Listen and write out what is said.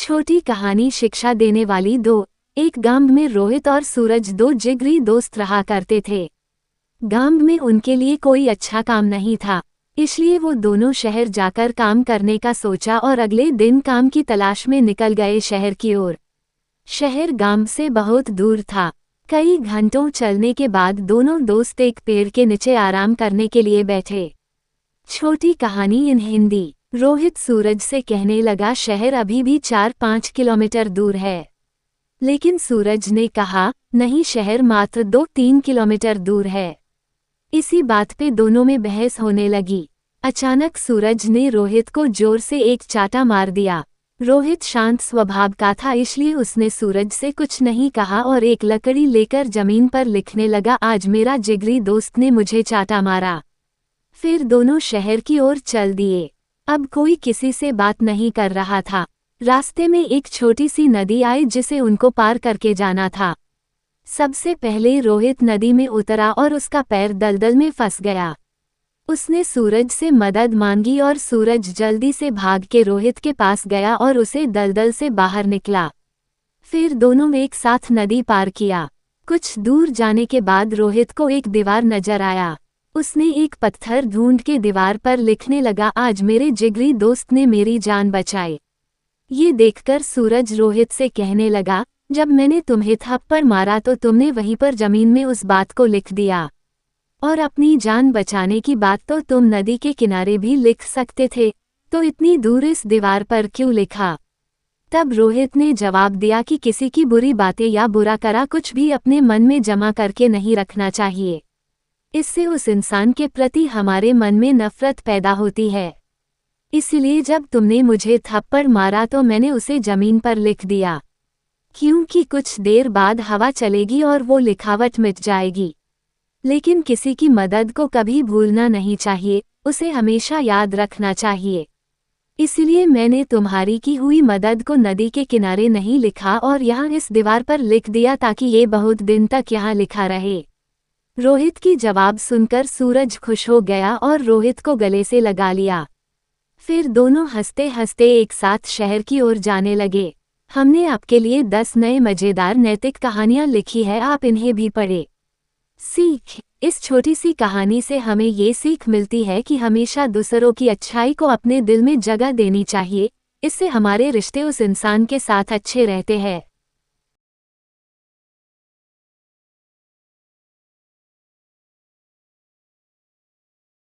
छोटी कहानी शिक्षा देने वाली दो। एक गांव में रोहित और सूरज दो जिगरी दोस्त रहा करते थे। गांव में उनके लिए कोई अच्छा काम नहीं था, इसलिए वो दोनों शहर जाकर काम करने का सोचा और अगले दिन काम की तलाश में निकल गए शहर की ओर। शहर गांव से बहुत दूर था। कई घंटों चलने के बाद दोनों दोस्त एक पेड़ के नीचे आराम करने के लिए बैठे। छोटी कहानी इन हिंदी। रोहित सूरज से कहने लगा, शहर अभी भी 4-5 किलोमीटर दूर है। लेकिन सूरज ने कहा, नहीं, शहर मात्र 2-3 किलोमीटर दूर है। इसी बात पे दोनों में बहस होने लगी। अचानक सूरज ने रोहित को जोर से एक चाटा मार दिया। रोहित शांत स्वभाव का था, इसलिए उसने सूरज से कुछ नहीं कहा और एक लकड़ी लेकर जमीन पर लिखने लगा, आज मेरा जिगरी दोस्त ने मुझे चाटा मारा। फिर दोनों शहर की ओर चल दिए। अब कोई किसी से बात नहीं कर रहा था। रास्ते में एक छोटी सी नदी आई जिसे उनको पार करके जाना था। सबसे पहले रोहित नदी में उतरा और उसका पैर दलदल में फंस गया। उसने सूरज से मदद मांगी और सूरज जल्दी से भाग के रोहित के पास गया और उसे दलदल से बाहर निकला। फिर दोनों एक साथ नदी पार किया। कुछ दूर जाने के बाद रोहित को एक दीवार नजर आया। उसने एक पत्थर ढूंढ के दीवार पर लिखने लगा, आज मेरे जिगरी दोस्त ने मेरी जान बचाई। ये देखकर सूरज रोहित से कहने लगा, जब मैंने तुम्हें थप्पड़ मारा तो तुमने वहीं पर जमीन में उस बात को लिख दिया, और अपनी जान बचाने की बात तो तुम नदी के किनारे भी लिख सकते थे, तो इतनी दूर इस दीवार पर क्यों लिखा? तब रोहित ने जवाब दिया कि किसी की बुरी बातें या बुरा करा कुछ भी अपने मन में जमा करके नहीं रखना चाहिए। इससे उस इंसान के प्रति हमारे मन में नफरत पैदा होती है। इसलिए जब तुमने मुझे थप्पड़ मारा तो मैंने उसे जमीन पर लिख दिया, क्योंकि कुछ देर बाद हवा चलेगी और वो लिखावट मिट जाएगी। लेकिन किसी की मदद को कभी भूलना नहीं चाहिए, उसे हमेशा याद रखना चाहिए। इसलिए मैंने तुम्हारी की हुई मदद को नदी के किनारे नहीं लिखा और यहाँ इस दीवार पर लिख दिया ताकि ये बहुत दिन तक यहाँ लिखा रहे। रोहित की जवाब सुनकर सूरज खुश हो गया और रोहित को गले से लगा लिया। फिर दोनों हंसते हंसते एक साथ शहर की ओर जाने लगे। हमने आपके लिए 10 नए मजेदार नैतिक कहानियां लिखी है, आप इन्हें भी पढ़ें। सीख। इस छोटी सी कहानी से हमें ये सीख मिलती है कि हमेशा दूसरों की अच्छाई को अपने दिल में जगह देनी चाहिए। इससे हमारे रिश्ते उस इंसान के साथ अच्छे रहते हैं।